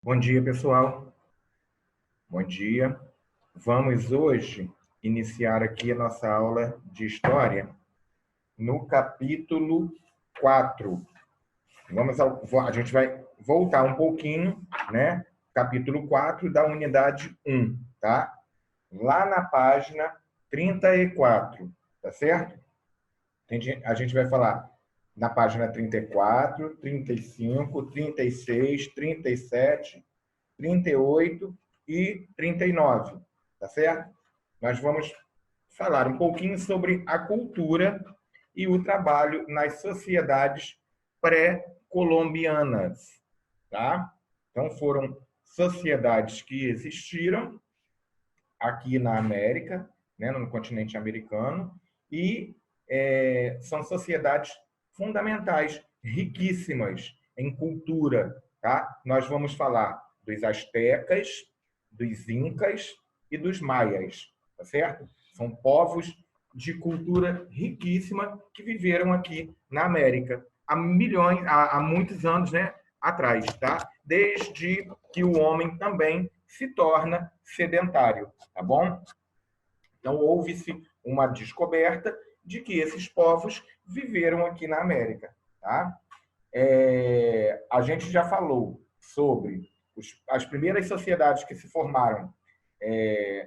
Bom dia, pessoal. Bom dia. Vamos hoje iniciar aqui a nossa aula de História no capítulo 4. A gente vai voltar um pouquinho, né? Capítulo 4 da unidade 1, tá? Lá na página 34, tá certo? A gente vai falar na página 34, 35, 36, 37, 38 e 39, tá certo? Nós vamos falar um pouquinho sobre a cultura e o trabalho nas sociedades pré-colombianas, tá? Então, foram sociedades que existiram aqui na América, né, no continente americano, e são sociedades fundamentais, riquíssimas em cultura. Tá? Nós vamos falar dos astecas, dos incas e dos maias, tá certo? São povos de cultura riquíssima que viveram aqui na América há muitos anos, né, atrás, tá? Desde que o homem também se torna sedentário, tá bom? Então, houve-se uma descoberta de que esses povos viveram aqui na América. Tá? A gente já falou sobre as primeiras sociedades que se formaram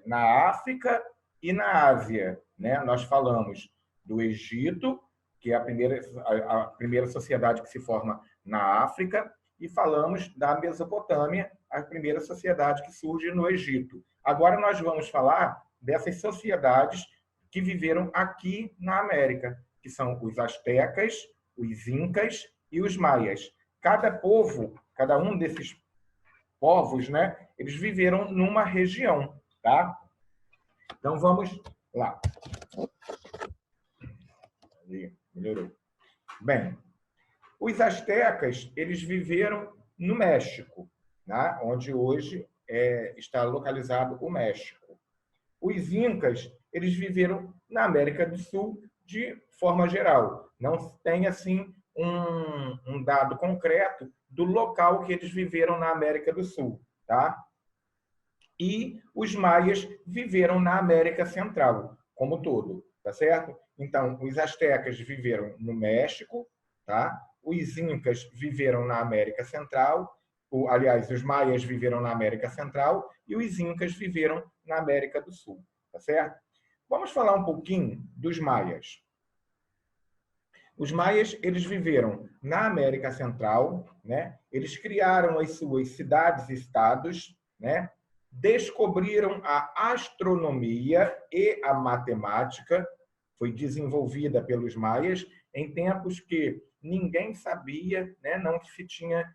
na África e na Ásia. Né? Nós falamos do Egito, que é a primeira sociedade que se forma na África, e falamos da Mesopotâmia, a primeira sociedade que surge no Egito. Agora nós vamos falar dessas sociedades que viveram aqui na América, que são os astecas, os incas e os maias. Cada povo, cada um desses povos, né, eles viveram numa região, tá? Então vamos lá. Melhorou. Bem, os astecas, eles viveram no México, né, onde hoje está localizado o México. Os incas, eles viveram na América do Sul de forma geral. Não tem, assim, um dado concreto do local que eles viveram na América do Sul, tá? E os maias viveram na América Central, como todo, tá certo? Então, os astecas viveram no México, tá? Os incas viveram na América Central, aliás, os maias viveram na América Central e os incas viveram na América do Sul, tá certo? Vamos falar um pouquinho dos maias. Os maias, eles viveram na América Central, né? Eles criaram as suas cidades-estados, né? Descobriram a astronomia e a matemática, foi desenvolvida pelos maias em tempos que ninguém sabia, né? Não se tinha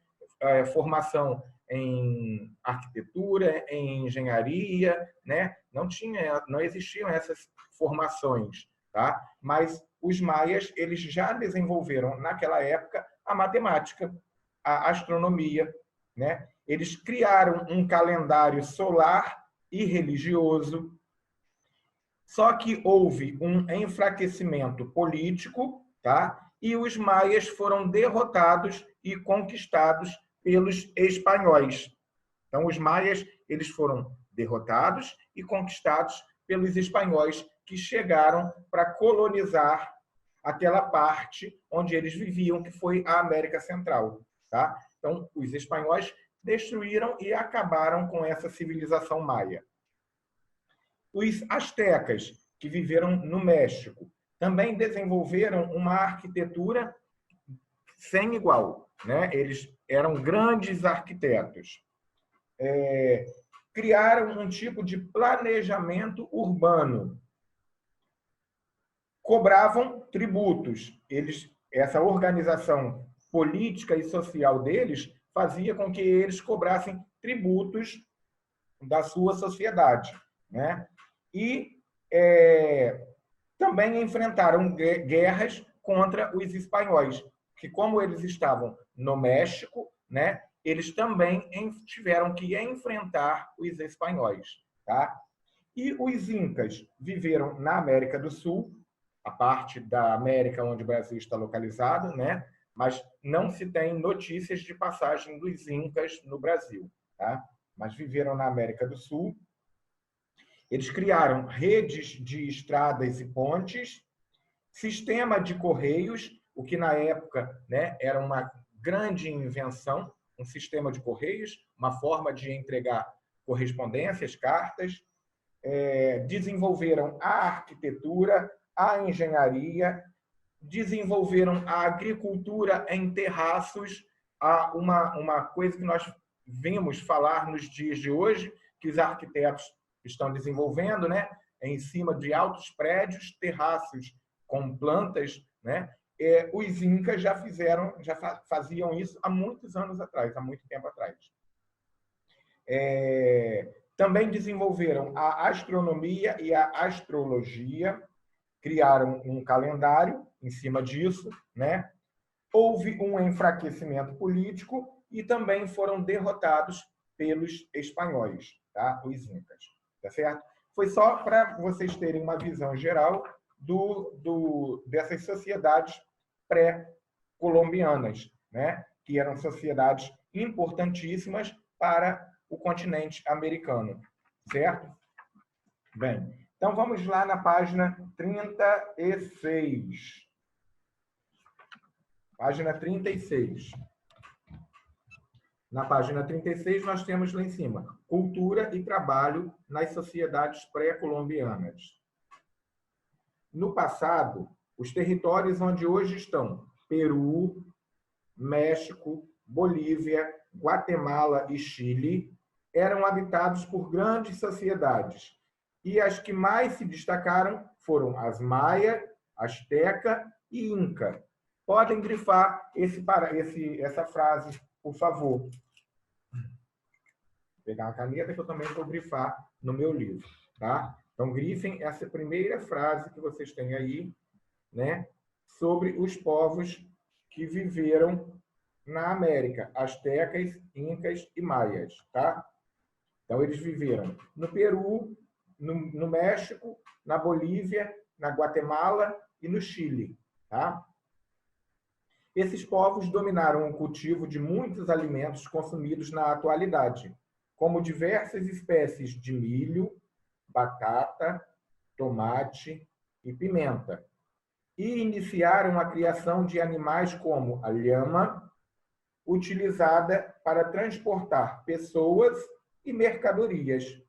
formação em arquitetura, em engenharia, né? Não existiam essas formações, tá? Mas os maias, eles já desenvolveram naquela época a matemática, a astronomia, né? Eles criaram um calendário solar e religioso. Só que houve um enfraquecimento político, tá? E os maias foram derrotados e conquistados pelos espanhóis. Então, os maias, eles foram derrotados e conquistados pelos espanhóis que chegaram para colonizar aquela parte onde eles viviam, que foi a América Central, tá? Então, os espanhóis destruíram e acabaram com essa civilização maia. Os astecas, que viveram no México, também desenvolveram uma arquitetura sem igual, né? Eles eram grandes arquitetos. Criaram um tipo de planejamento urbano. Cobravam tributos. Essa organização política e social deles fazia com que eles cobrassem tributos da sua sociedade, né? E também enfrentaram guerras contra os espanhóis, que como eles estavam no México, né? Eles também tiveram que enfrentar os espanhóis, tá? E os incas viveram na América do Sul, a parte da América onde o Brasil está localizado, né? Mas não se tem notícias de passagem dos incas no Brasil, tá? Mas viveram na América do Sul. Eles criaram redes de estradas e pontes, sistema de correios, o que na época, né, era uma grande invenção, um sistema de correios, uma forma de entregar correspondências, cartas. Desenvolveram a arquitetura, a engenharia, desenvolveram a agricultura em terraços, uma coisa que nós vimos falar nos dias de hoje, que os arquitetos estão desenvolvendo, né? Em cima de altos prédios, terraços com plantas, né? Os incas já faziam isso há muitos anos atrás, há muito tempo atrás. Também desenvolveram a astronomia e a astrologia, criaram um calendário em cima disso, né? Houve um enfraquecimento político e também foram derrotados pelos espanhóis, tá? Os incas, tá certo? Foi só para vocês terem uma visão geral dessas sociedades pré-colombianas, né? Que eram sociedades importantíssimas para o continente americano, certo? Bem, então vamos lá na página 36. Página 36. Na página 36, nós temos lá em cima, cultura e trabalho nas sociedades pré-colombianas. No passado, os territórios onde hoje estão Peru, México, Bolívia, Guatemala e Chile eram habitados por grandes sociedades, e as que mais se destacaram foram as Maia, Azteca e Inca. Podem grifar essa frase, por favor. Vou pegar uma caneta que eu também vou grifar no meu livro, tá? Então, grifem essa primeira frase que vocês têm aí, né? Sobre os povos que viveram na América, astecas, incas e maias, tá? Então, eles viveram no Peru, no México, na Bolívia, na Guatemala e no Chile, tá? Esses povos dominaram o cultivo de muitos alimentos consumidos na atualidade, como diversas espécies de milho, batata, tomate e pimenta, e iniciaram a criação de animais como a lhama, utilizada para transportar pessoas e mercadorias.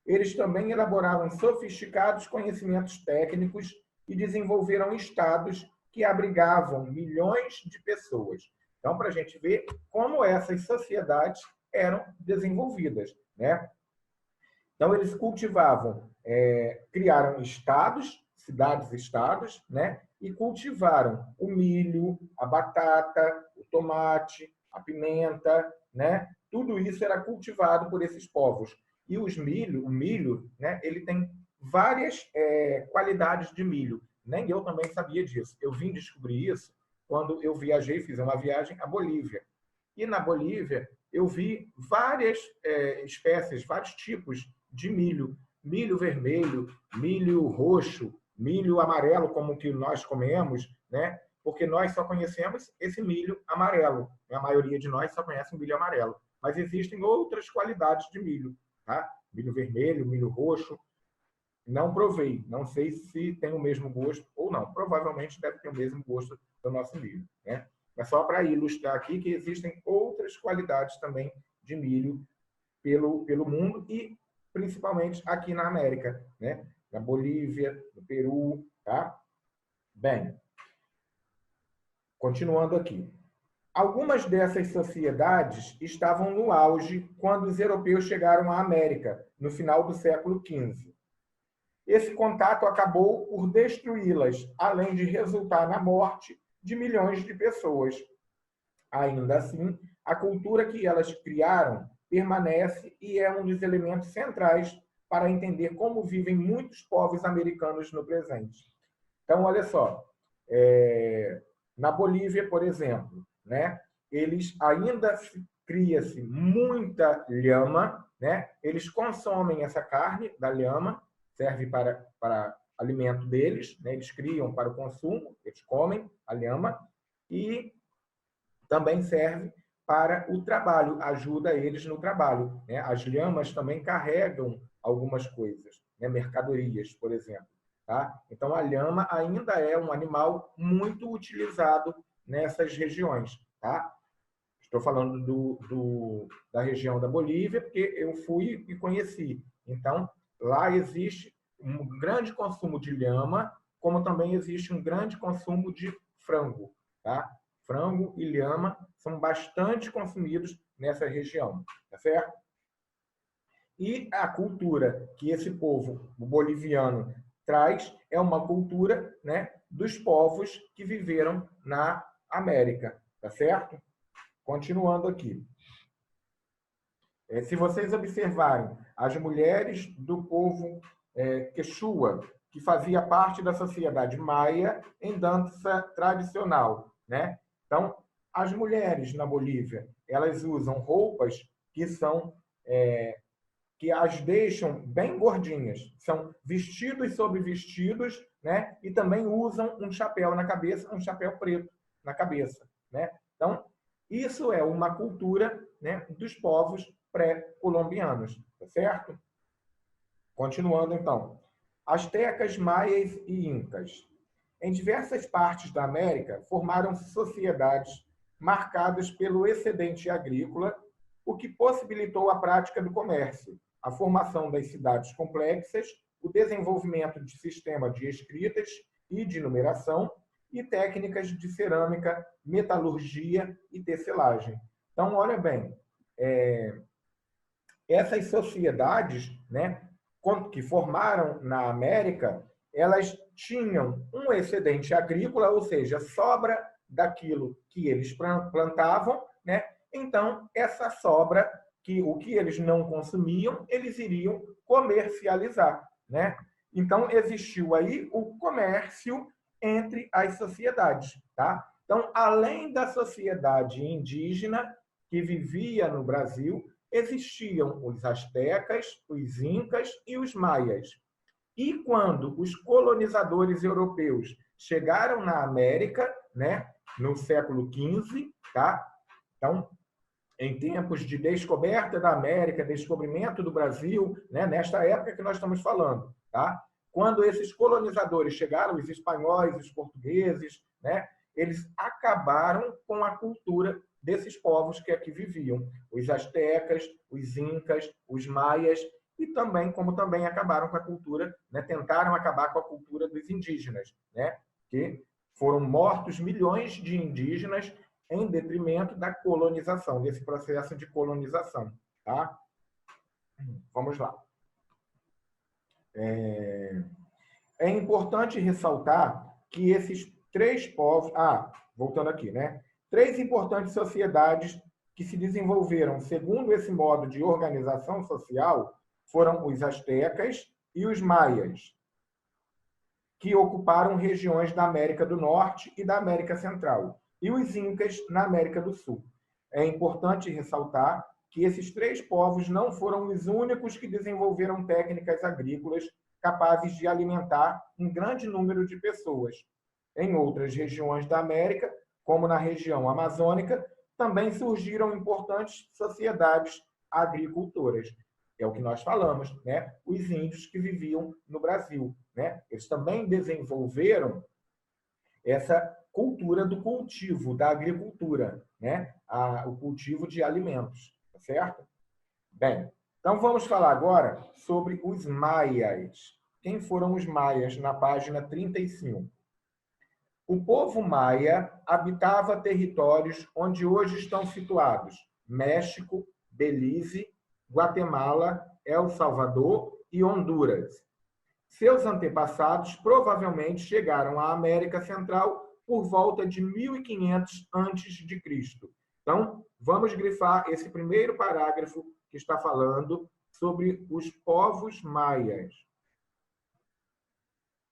Eles também elaboraram sofisticados conhecimentos técnicos e desenvolveram estados que abrigavam milhões de pessoas. Então, para a gente ver como essas sociedades eram desenvolvidas, né? Então, eles cultivavam, criaram estados, cidades-estados, né? E cultivaram o milho, a batata, o tomate, a pimenta, né? Tudo isso era cultivado por esses povos. E o milho, né? Ele tem várias qualidades de milho. Nem eu também sabia disso. Eu vim descobrir isso quando eu viajei, fiz uma viagem à Bolívia. E na Bolívia eu vi várias espécies, vários tipos de milho. Milho vermelho, milho roxo, milho amarelo, como que nós comemos, né? Porque nós só conhecemos esse milho amarelo. A maioria de nós só conhece o milho amarelo. Mas existem outras qualidades de milho, tá? Milho vermelho, milho roxo. Não provei, não sei se tem o mesmo gosto ou não. Provavelmente deve ter o mesmo gosto do nosso milho, né? Mas só para ilustrar aqui que existem outras qualidades também de milho pelo mundo e principalmente aqui na América, né? Na Bolívia, no Peru, tá? Bem, continuando aqui. Algumas dessas sociedades estavam no auge quando os europeus chegaram à América, no final do século XV. Esse contato acabou por destruí-las, além de resultar na morte de milhões de pessoas. Ainda assim, a cultura que elas criaram permanece e é um dos elementos centrais para entender como vivem muitos povos americanos no presente. Então, olha só, na Bolívia, por exemplo, né, eles ainda cria-se muita lhama, né? Eles consomem essa carne da lhama, serve para alimento deles, né? Eles criam para o consumo, eles comem a lhama, e também serve para o trabalho, ajuda eles no trabalho, né? As lhamas também carregam algumas coisas, né? Mercadorias, por exemplo. Tá? Então, a lhama ainda é um animal muito utilizado nessas regiões. Tá? Estou falando da região da Bolívia, porque eu fui e conheci. Então, lá existe um grande consumo de lhama, como também existe um grande consumo de frango. Tá? Frango e lhama são bastante consumidos nessa região. Tá certo? E a cultura que esse povo boliviano traz é uma cultura, né, dos povos que viveram na América. Tá certo? Continuando aqui. Se vocês observarem, as mulheres do povo Quechua, que fazia parte da sociedade maia em dança tradicional, né? Então, as mulheres na Bolívia, elas usam roupas que são que as deixam bem gordinhas. São vestidos sobre vestidos, né? E também usam um chapéu na cabeça, um chapéu preto na cabeça, né? Então, isso é uma cultura, né, dos povos pré-colombianos, tá certo? Continuando, então. Astecas, maias e incas. Em diversas partes da América, formaram sociedades marcadas pelo excedente agrícola, o que possibilitou a prática do comércio, a formação das cidades complexas, o desenvolvimento de sistema de escritas e de numeração e técnicas de cerâmica, metalurgia e tecelagem. Então, olha bem, essas sociedades, né, que formaram na América, elas tinham um excedente agrícola, ou seja, sobra daquilo que eles plantavam, né? Então, essa sobra, o que eles não consumiam, eles iriam comercializar, né? Então, existiu aí o comércio entre as sociedades, tá? Então, além da sociedade indígena que vivia no Brasil, existiam os astecas, os incas e os maias. E quando os colonizadores europeus chegaram na América, né, no século XV, tá? Então, em tempos de descoberta da América, descobrimento do Brasil, né, nesta época que nós estamos falando, tá? Quando esses colonizadores chegaram, os espanhóis, os portugueses, né, eles acabaram com a cultura desses povos que aqui viviam, os astecas, os incas, os maias, e também, como também acabaram com a cultura, né, tentaram acabar com a cultura dos indígenas, né, que foram mortos milhões de indígenas em detrimento da colonização, desse processo de colonização. Tá? Vamos lá. É importante ressaltar que esses três povos... voltando aqui, né? Três importantes sociedades que se desenvolveram segundo esse modo de organização social foram os astecas e os maias, que ocuparam regiões da América do Norte e da América Central, e os incas na América do Sul. É importante ressaltar que esses três povos não foram os únicos que desenvolveram técnicas agrícolas capazes de alimentar um grande número de pessoas. Em outras regiões da América, como na região amazônica, também surgiram importantes sociedades agricultoras. É o que nós falamos, né? Os índios que viviam no Brasil, né? Eles também desenvolveram essa cultura do cultivo, da agricultura, né? O cultivo de alimentos, tá certo? Bem, então vamos falar agora sobre os maias. Quem foram os maias na página 35? O povo maia habitava territórios onde hoje estão situados México, Belize, Guatemala, El Salvador e Honduras. Seus antepassados provavelmente chegaram à América Central por volta de 1500 a.C. Então, vamos grifar esse primeiro parágrafo que está falando sobre os povos maias.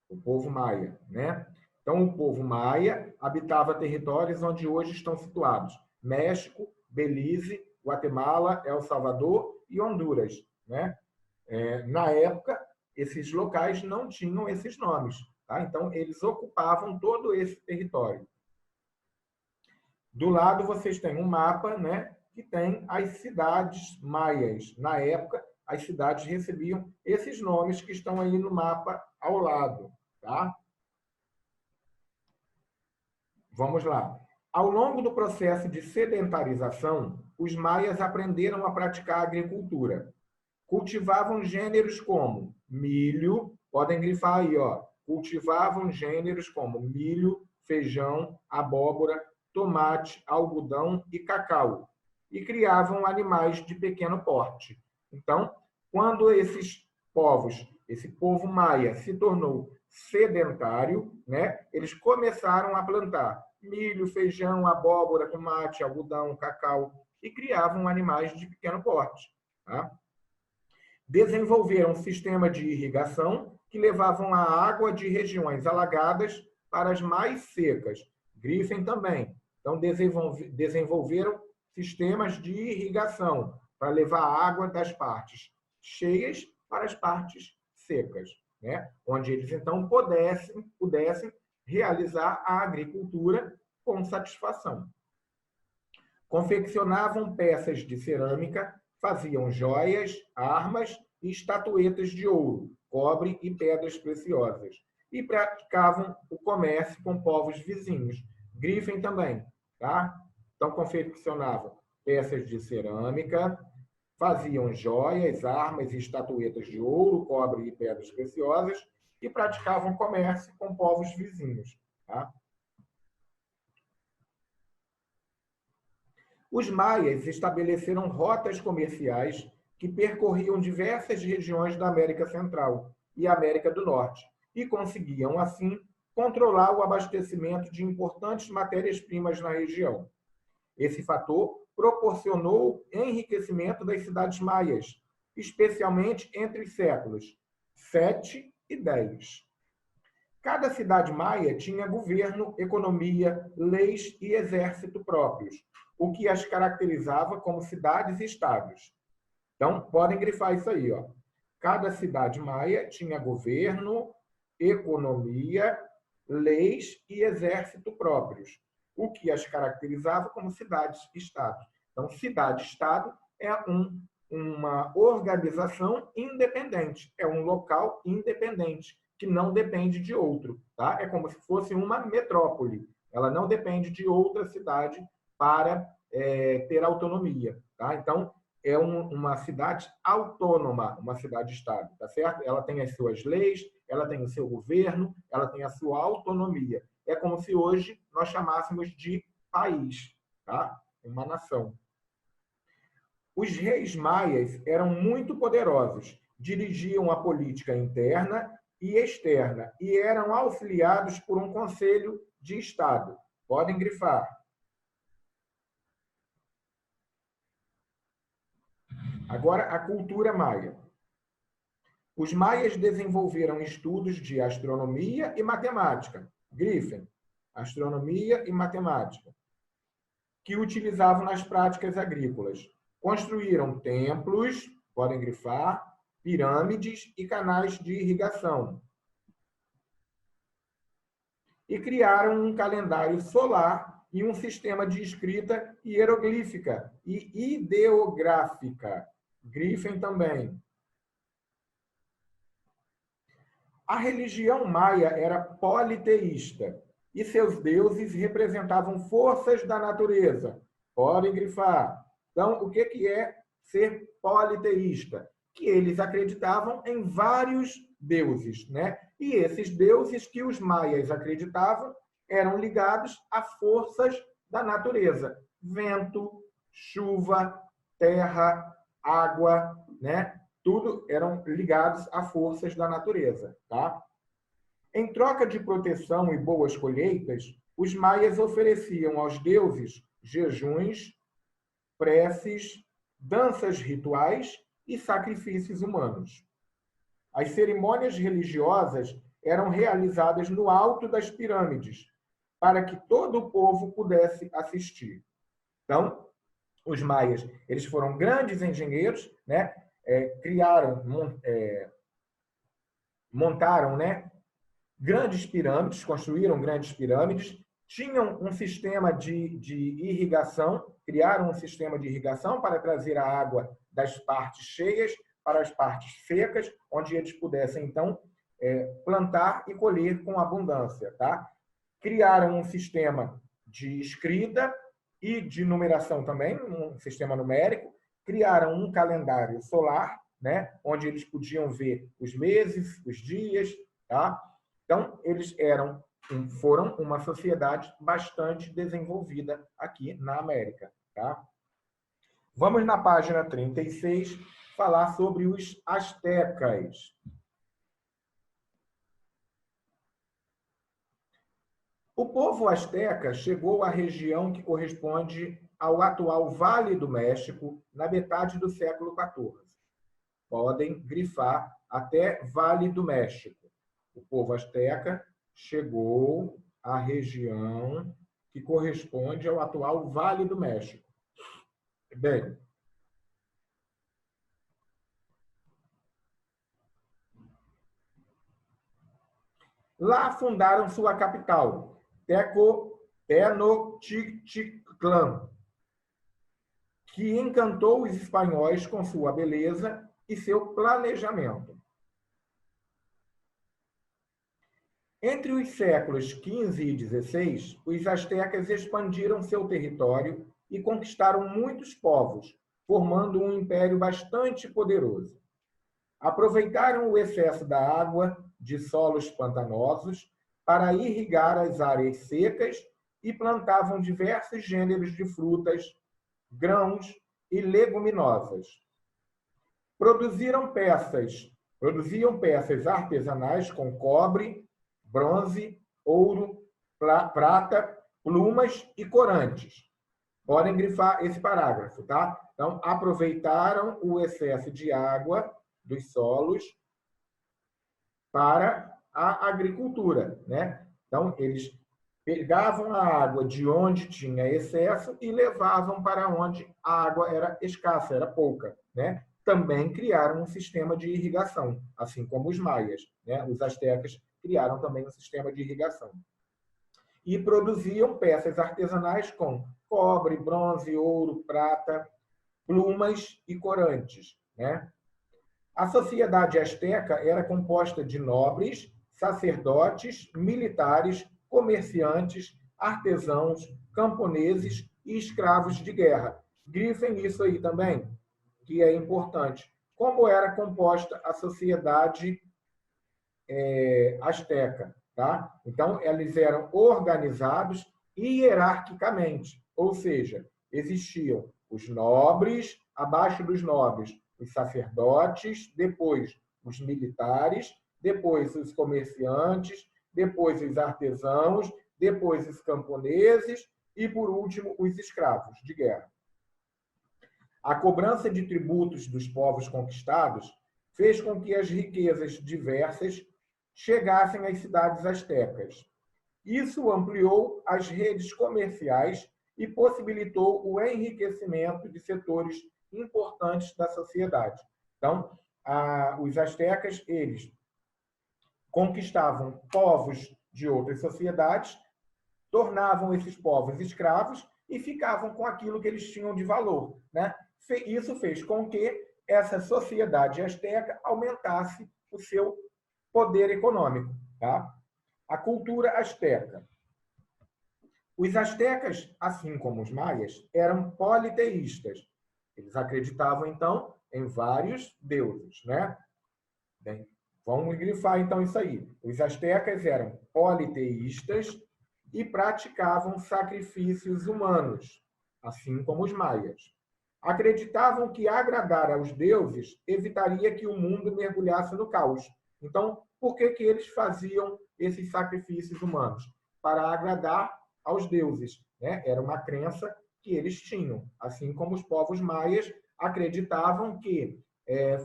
O povo maia, né? Então, o povo maia habitava territórios onde hoje estão situados México, Belize, Guatemala, El Salvador e Honduras, né? Na época, esses locais não tinham esses nomes, tá? Então, eles ocupavam todo esse território. Do lado, vocês têm um mapa, né, que tem as cidades maias. Na época, as cidades recebiam esses nomes que estão aí no mapa ao lado. Tá? Vamos lá. Ao longo do processo de sedentarização, os maias aprenderam a praticar a agricultura. Cultivavam gêneros como milho, podem grifar aí, ó. Cultivavam gêneros como milho, feijão, abóbora, tomate, algodão e cacau. E criavam animais de pequeno porte. Então, quando esses povos, esse povo maia se tornou sedentário, né, eles começaram a plantar milho, feijão, abóbora, tomate, algodão, cacau e criavam animais de pequeno porte. Tá? Desenvolveram um sistema de irrigação que levavam a água de regiões alagadas para as mais secas. Grifem também. Então, desenvolveram sistemas de irrigação para levar a água das partes cheias para as partes secas, né? Onde eles, então, pudessem realizar a agricultura com satisfação. Confeccionavam peças de cerâmica, faziam joias, armas e estatuetas de ouro, cobre e pedras preciosas. E praticavam o comércio com povos vizinhos. Grifem também, tá? Então, confeccionavam peças de cerâmica, faziam joias, armas e estatuetas de ouro, cobre e pedras preciosas e praticavam comércio com povos vizinhos. Tá? Os maias estabeleceram rotas comerciais que percorriam diversas regiões da América Central e América do Norte e conseguiam, assim, controlar o abastecimento de importantes matérias-primas na região. Esse fator proporcionou enriquecimento das cidades maias, especialmente entre os séculos 7 e 10. Cada cidade maia tinha governo, economia, leis e exército próprios, o que as caracterizava como cidades e estados. Então, podem grifar isso aí. Ó. Cada cidade maia tinha governo, economia, leis e exército próprios, o que as caracterizava como cidades-estado. Então, cidade-estado é uma organização independente, é um local independente, que não depende de outro. Tá? É como se fosse uma metrópole. Ela não depende de outra cidade para ter autonomia. Tá? Então, é uma cidade autônoma, uma cidade-estado, tá certo? Ela tem as suas leis, ela tem o seu governo, ela tem a sua autonomia. É como se hoje nós chamássemos de país, tá? Uma nação. Os reis maias eram muito poderosos, dirigiam a política interna e externa e eram auxiliados por um conselho de Estado. Podem grifar. Agora, a cultura maia. Os maias desenvolveram estudos de astronomia e matemática. Grifem. Astronomia e matemática. Que utilizavam nas práticas agrícolas. Construíram templos, podem grifar, pirâmides e canais de irrigação. E criaram um calendário solar e um sistema de escrita hieroglífica e ideográfica. Grifem também. A religião maia era politeísta e seus deuses representavam forças da natureza. Podem grifar. Então, o que é ser politeísta? Que eles acreditavam em vários deuses, né? E esses deuses que os maias acreditavam eram ligados a forças da natureza. Vento, chuva, terra, água, né? Tudo eram ligados a forças da natureza, tá? Em troca de proteção e boas colheitas, os maias ofereciam aos deuses jejuns, preces, danças rituais e sacrifícios humanos. As cerimônias religiosas eram realizadas no alto das pirâmides, para que todo o povo pudesse assistir. Então, os maias, eles foram grandes engenheiros, né? Montaram, né? Grandes pirâmides, construíram grandes pirâmides tinham um sistema de irrigação, criaram um sistema de irrigação para trazer a água das partes cheias para as partes secas, onde eles pudessem, então, plantar e colher com abundância. Tá? Criaram um sistema de escrita e de numeração também, um sistema numérico, criaram um calendário solar, né, onde eles podiam ver os meses, os dias. Tá? Então, eles foram uma sociedade bastante desenvolvida aqui na América. Tá? Vamos na página 36 falar sobre os astecas. O povo asteca chegou à região que corresponde ao atual Vale do México na metade do século XIV. Podem grifar até Vale do México. O povo asteca chegou à região que corresponde ao atual Vale do México. Bem, lá fundaram sua capital, Tenochtitlan, que encantou os espanhóis com sua beleza e seu planejamento. Entre os séculos XV e XVI, os astecas expandiram seu território e conquistaram muitos povos, formando um império bastante poderoso. Aproveitaram o excesso da água de solos pantanosos para irrigar as áreas secas e plantavam diversos gêneros de frutas, grãos e leguminosas. Produziam peças artesanais com cobre, bronze, ouro, prata, plumas e corantes. Podem grifar esse parágrafo, tá? Então, aproveitaram o excesso de água dos solos para a agricultura, né? Então, eles pegavam a água de onde tinha excesso e levavam para onde a água era escassa, era pouca, né? Também criaram um sistema de irrigação, assim como os maias, né? Os astecas criaram também um sistema de irrigação. E produziam peças artesanais com cobre, bronze, ouro, prata, plumas e corantes, né? A sociedade asteca era composta de nobres, sacerdotes, militares, comerciantes, artesãos, camponeses e escravos de guerra. Grifem isso aí também, que é importante. Como era composta a sociedade asteca, tá? Então, eles eram organizados hierarquicamente, ou seja, existiam os nobres, abaixo dos nobres, os sacerdotes, depois os militares, depois os comerciantes, depois os artesãos, depois os camponeses e, por último, os escravos de guerra. A cobrança de tributos dos povos conquistados fez com que as riquezas diversas chegassem às cidades astecas. Isso ampliou as redes comerciais e possibilitou o enriquecimento de setores importantes da sociedade. Então, os astecas, eles conquistavam povos de outras sociedades, tornavam esses povos escravos e ficavam com aquilo que eles tinham de valor, né? Isso fez com que essa sociedade asteca aumentasse o seu poder econômico. Tá? A cultura asteca. Os astecas, assim como os maias, eram politeístas. Eles acreditavam, então, em vários deuses. Né? Bem, vamos grifar, então, isso aí. Os astecas eram politeístas e praticavam sacrifícios humanos, assim como os maias. Acreditavam que agradar aos deuses evitaria que o mundo mergulhasse no caos. Então, por que eles faziam esses sacrifícios humanos? Para agradar aos deuses. Né? Era uma crença que eles tinham. Assim como os povos maias acreditavam que,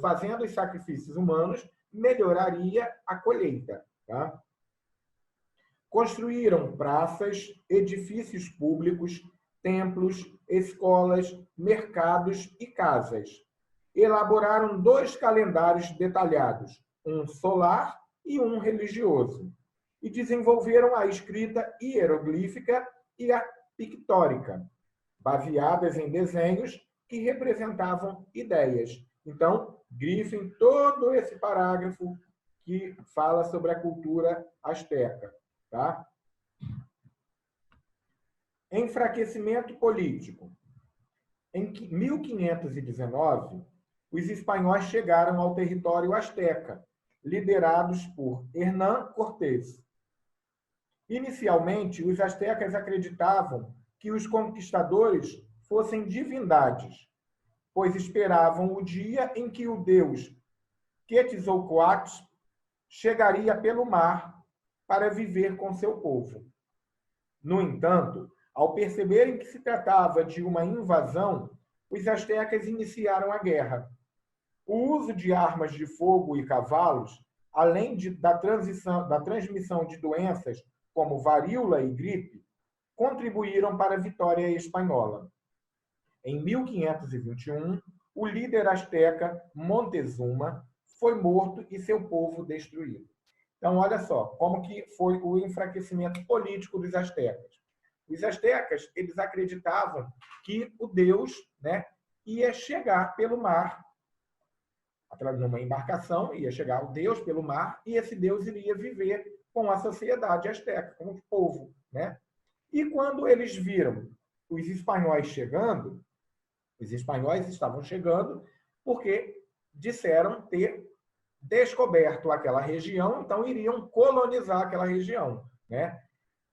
fazendo os sacrifícios humanos, melhoraria a colheita. Tá? Construíram praças, edifícios públicos, templos, escolas, mercados e casas. Elaboraram 2 calendários detalhados, um solar e um religioso. e desenvolveram a escrita hieroglífica e a pictórica, baseadas em desenhos que representavam ideias. Então, grifem todo esse parágrafo que fala sobre a cultura asteca. Tá? Enfraquecimento político. Em 1519, os espanhóis chegaram ao território asteca, liderados por Hernán Cortés. Inicialmente, os astecas acreditavam que os conquistadores fossem divindades, pois esperavam o dia em que o deus Quetzalcóatl chegaria pelo mar para viver com seu povo. No entanto, ao perceberem que se tratava de uma invasão, os astecas iniciaram a guerra. O uso de armas de fogo e cavalos, além da transmissão de doenças como varíola e gripe, contribuíram para a vitória espanhola. Em 1521, o líder asteca Montezuma foi morto e seu povo destruído. Então, olha só, como que foi o enfraquecimento político dos astecas. Os astecas, eles acreditavam que o Deus, né, ia chegar pelo mar, através de uma embarcação, ia chegar o Deus pelo mar, e esse Deus iria viver com a sociedade asteca, com o povo. Né? E quando eles viram os espanhóis chegando, os espanhóis estavam chegando porque disseram ter descoberto aquela região, então iriam colonizar aquela região. Né?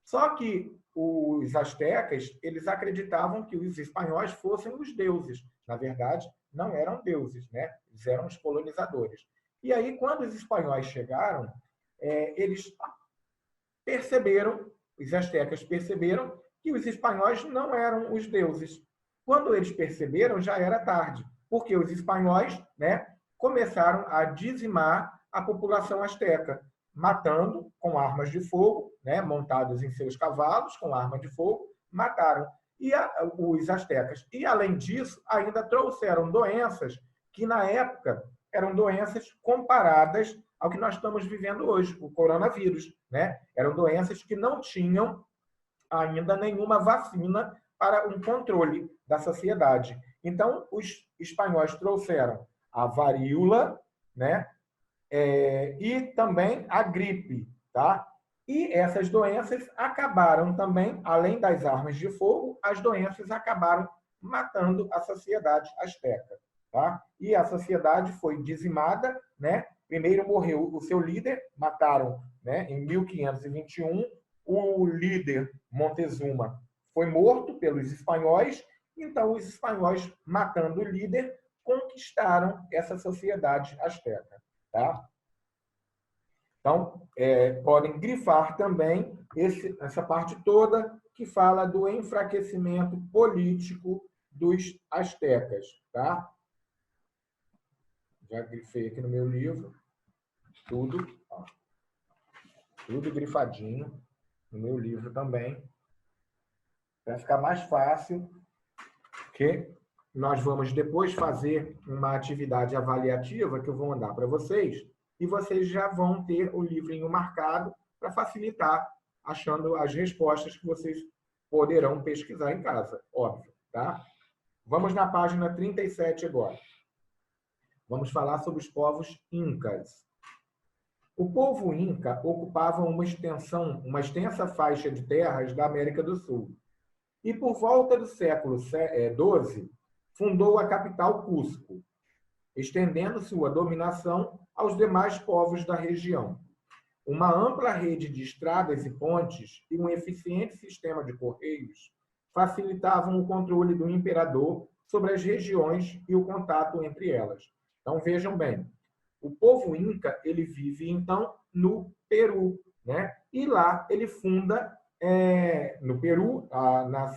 Só que os astecas, eles acreditavam que os espanhóis fossem os deuses. Na verdade, não eram deuses, né? Eles eram os colonizadores. E aí, quando os espanhóis chegaram, eles perceberam, os astecas perceberam que os espanhóis não eram os deuses. Quando eles perceberam, já era tarde, porque os espanhóis, né, começaram a dizimar a população asteca, matando com armas de fogo, né, montados em seus cavalos com armas de fogo, mataram os astecas. E, além disso, ainda trouxeram doenças que, na época, eram doenças comparadas ao que nós estamos vivendo hoje, o coronavírus. Né? Eram doenças que não tinham ainda nenhuma vacina para um controle da sociedade. Então, os espanhóis trouxeram a varíola, né? E também a gripe. Tá? E essas doenças acabaram também, além das armas de fogo, as doenças acabaram matando a sociedade asteca. Tá? E a sociedade foi dizimada. Né? Primeiro morreu o seu líder, mataram, né, em 1521, o líder Montezuma foi morto pelos espanhóis, então os espanhóis, matando o líder, conquistaram essa sociedade asteca. Tá? Então, podem grifar também essa parte toda que fala do enfraquecimento político dos astecas. Tá? Já grifei aqui no meu livro, tudo grifadinho no meu livro também, para ficar mais fácil, porque nós vamos depois fazer uma atividade avaliativa que eu vou mandar para vocês, e vocês já vão ter o livrinho marcado para facilitar, achando as respostas que vocês poderão pesquisar em casa, óbvio. Tá? Vamos na página 37 agora. Vamos falar sobre os povos incas. O povo inca ocupava uma extensa faixa de terras da América do Sul. E por volta do século XII, fundou a capital Cusco, estendendo sua dominação aos demais povos da região. Uma ampla rede de estradas e pontes e um eficiente sistema de correios facilitavam o controle do imperador sobre as regiões e o contato entre elas. Então, vejam bem, o povo inca, ele vive, então, no Peru, né? E lá ele funda, no Peru,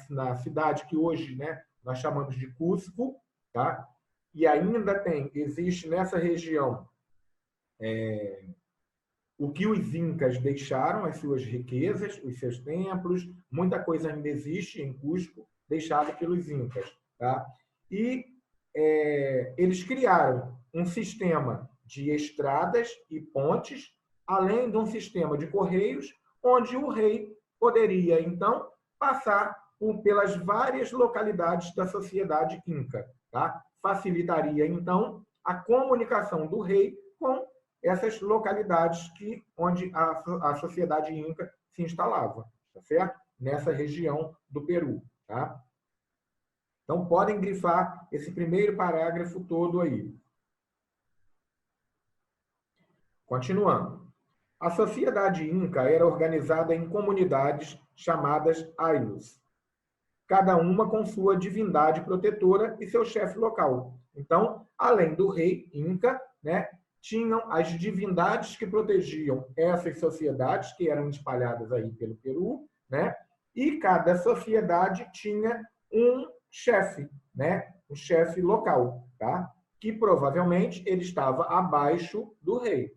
na cidade que hoje, né, nós chamamos de Cusco, tá? E ainda existe nessa região o que os incas deixaram, as suas riquezas, os seus templos, muita coisa ainda existe em Cusco, deixada pelos incas. Tá? E eles criaram um sistema de estradas e pontes, além de um sistema de correios, onde o rei poderia, então, passar pelas várias localidades da sociedade inca. Tá? Facilitaria, então, a comunicação do rei com essas localidades onde a sociedade inca se instalava, tá certo? Nessa região do Peru. Tá? Então, podem grifar esse primeiro parágrafo todo aí. Continuando. A sociedade inca era organizada em comunidades chamadas ailos, cada uma com sua divindade protetora e seu chefe local. Então, além do rei inca, né, tinham as divindades que protegiam essas sociedades que eram espalhadas aí pelo Peru, né? E cada sociedade tinha um chefe, né? Um chefe local, tá? Que provavelmente ele estava abaixo do rei.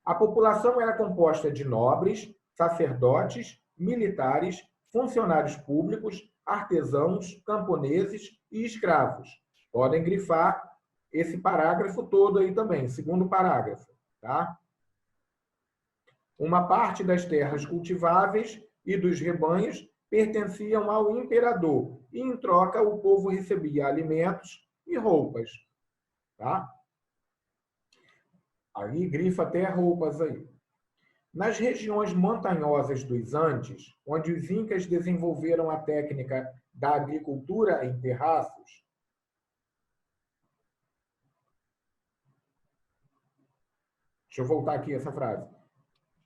A população era composta de nobres, sacerdotes, militares, funcionários públicos, artesãos, camponeses e escravos. Podem grifar esse parágrafo todo aí também, segundo parágrafo. Tá? Uma parte das terras cultiváveis e dos rebanhos pertenciam ao imperador, e em troca o povo recebia alimentos e roupas. Tá? Aí grifa até roupas aí. Nas regiões montanhosas dos Andes, onde os incas desenvolveram a técnica da agricultura em terraços, deixa eu voltar aqui essa frase.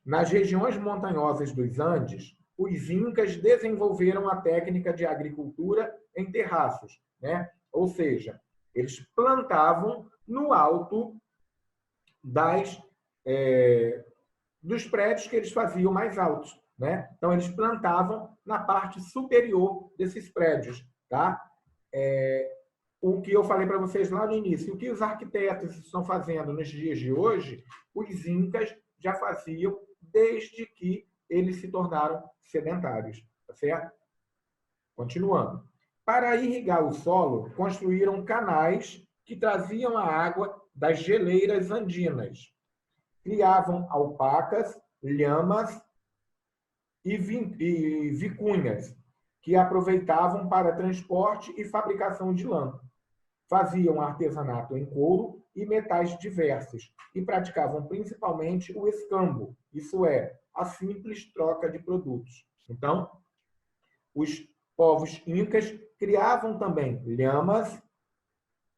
Nas regiões montanhosas dos Andes, os incas desenvolveram a técnica de agricultura em terraços, né? Ou seja, eles plantavam no alto dos prédios que eles faziam mais altos, né? Então, eles plantavam na parte superior desses prédios, tá? O que eu falei para vocês lá no início, o que os arquitetos estão fazendo nos dias de hoje, os incas já faziam desde que eles se tornaram sedentários, tá certo? Continuando. Para irrigar o solo, construíram canais que traziam a água das geleiras andinas. Criavam alpacas, lhamas e vicunhas, que aproveitavam para transporte e fabricação de lã. Faziam artesanato em couro e metais diversos e praticavam principalmente o escambo, isso é, a simples troca de produtos. Então, os povos incas criavam também lhamas,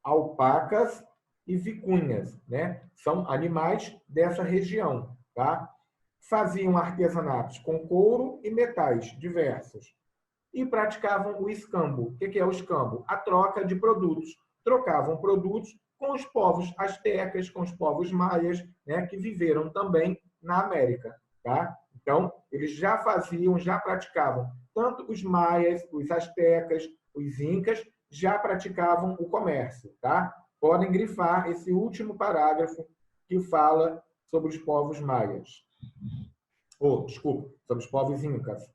alpacas e vicunhas, né? São animais dessa região, tá? Faziam artesanatos com couro e metais diversos e praticavam o escambo. O que é o escambo? A troca de produtos. Trocavam produtos com os povos astecas, com os povos maias, né, que viveram também na América. Tá? Então, eles já faziam, já praticavam, tanto os maias, os astecas, os incas, já praticavam o comércio. Tá? Podem grifar esse último parágrafo que fala sobre os povos maias. Desculpa, sobre os povos incas.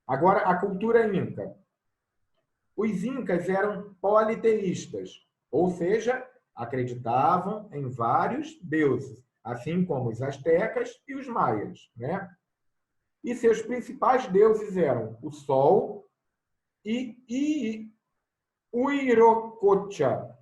Agora, a cultura inca. Os incas eram politeístas, ou seja, acreditavam em vários deuses, assim como os astecas e os maias, né? E seus principais deuses eram o Sol e Huiracocha.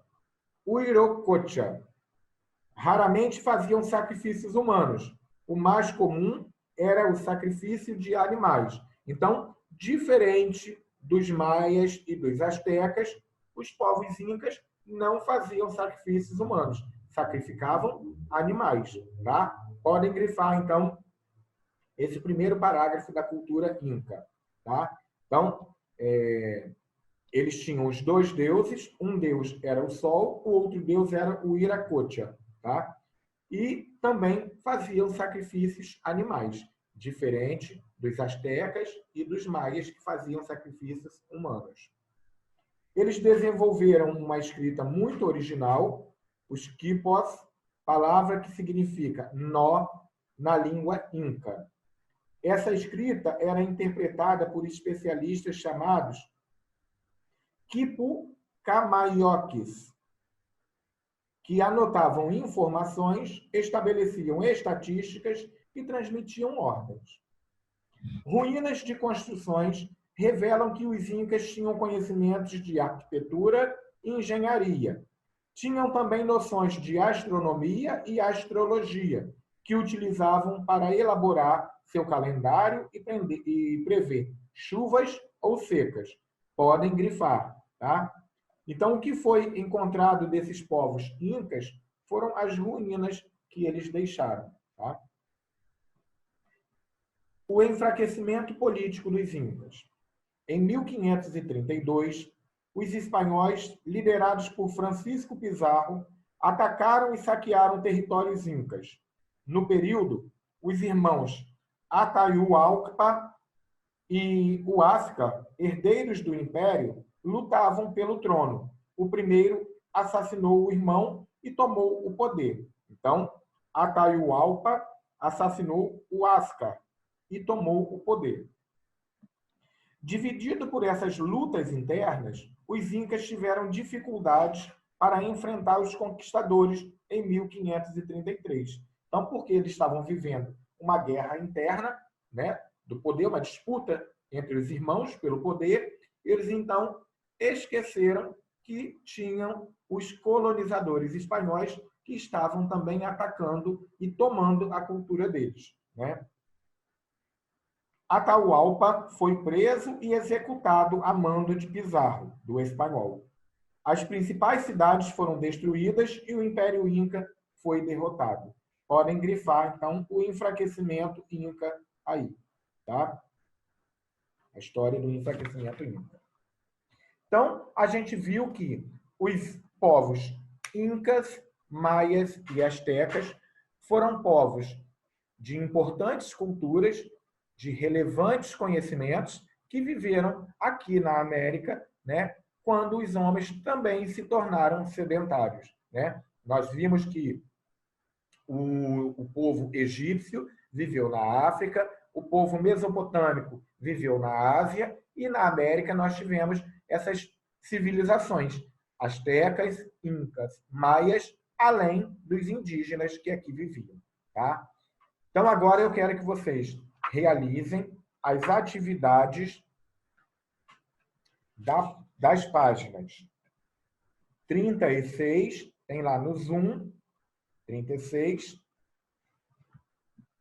Raramente faziam sacrifícios humanos. O mais comum era o sacrifício de animais. Então, diferente dos maias e dos astecas, os povos incas não faziam sacrifícios humanos, sacrificavam animais, tá? Podem grifar, então, esse primeiro parágrafo da cultura inca, tá? Então, eles tinham os dois deuses, um deus era o Sol, o outro deus era o Huiracocha, tá? E também faziam sacrifícios animais, diferente dos astecas e dos maias que faziam sacrifícios humanos. Eles desenvolveram uma escrita muito original, os quipos, palavra que significa nó na língua inca. Essa escrita era interpretada por especialistas chamados quipucamaioques, que anotavam informações, estabeleciam estatísticas e transmitiam ordens. Ruínas de construções revelam que os incas tinham conhecimentos de arquitetura e engenharia. Tinham também noções de astronomia e astrologia, que utilizavam para elaborar seu calendário e prever chuvas ou secas. Podem grifar, tá? Então, o que foi encontrado desses povos incas foram as ruínas que eles deixaram, tá? O enfraquecimento político dos incas. Em 1532, os espanhóis, liderados por Francisco Pizarro, atacaram e saquearam territórios incas. No período, os irmãos Atahualpa e Huáscar, herdeiros do império, lutavam pelo trono. O primeiro assassinou o irmão e tomou o poder. Então, Atahualpa assassinou Huáscar e tomou o poder. Dividido por essas lutas internas, os incas tiveram dificuldades para enfrentar os conquistadores em 1533. Então, porque eles estavam vivendo uma guerra interna, né, do poder, uma disputa entre os irmãos pelo poder, eles então esqueceram que tinham os colonizadores espanhóis que estavam também atacando e tomando a cultura deles, né? Atahualpa foi preso e executado a mando de Pizarro, do espanhol. As principais cidades foram destruídas e o Império Inca foi derrotado. Podem grifar, então, o enfraquecimento Inca aí, tá? A história do enfraquecimento Inca. Então, a gente viu que os povos incas, maias e astecas foram povos de importantes culturas, de relevantes conhecimentos que viveram aqui na América, né, quando os homens também se tornaram sedentários, né? Nós vimos que o povo egípcio viveu na África, o povo mesopotâmico viveu na Ásia e na América nós tivemos essas civilizações astecas, incas, maias, além dos indígenas que aqui viviam, tá? Então agora eu quero que vocês realizem as atividades das páginas 36, tem lá no Zoom, 36,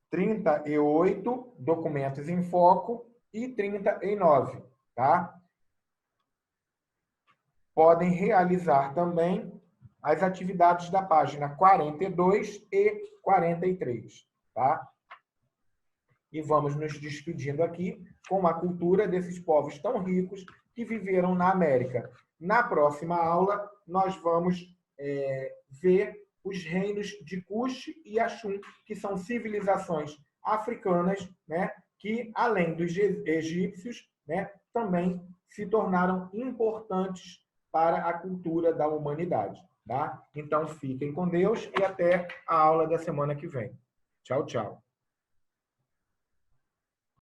38, documentos em foco, e 39, tá? Podem realizar também as atividades da página 42 e 43, tá? E vamos nos despedindo aqui com a cultura desses povos tão ricos que viveram na América. Na próxima aula, nós vamos ver os reinos de Kush e Axum, que são civilizações africanas, né, que, além dos egípcios, né, também se tornaram importantes para a cultura da humanidade. Tá? Então, fiquem com Deus e até a aula da semana que vem. Tchau, tchau.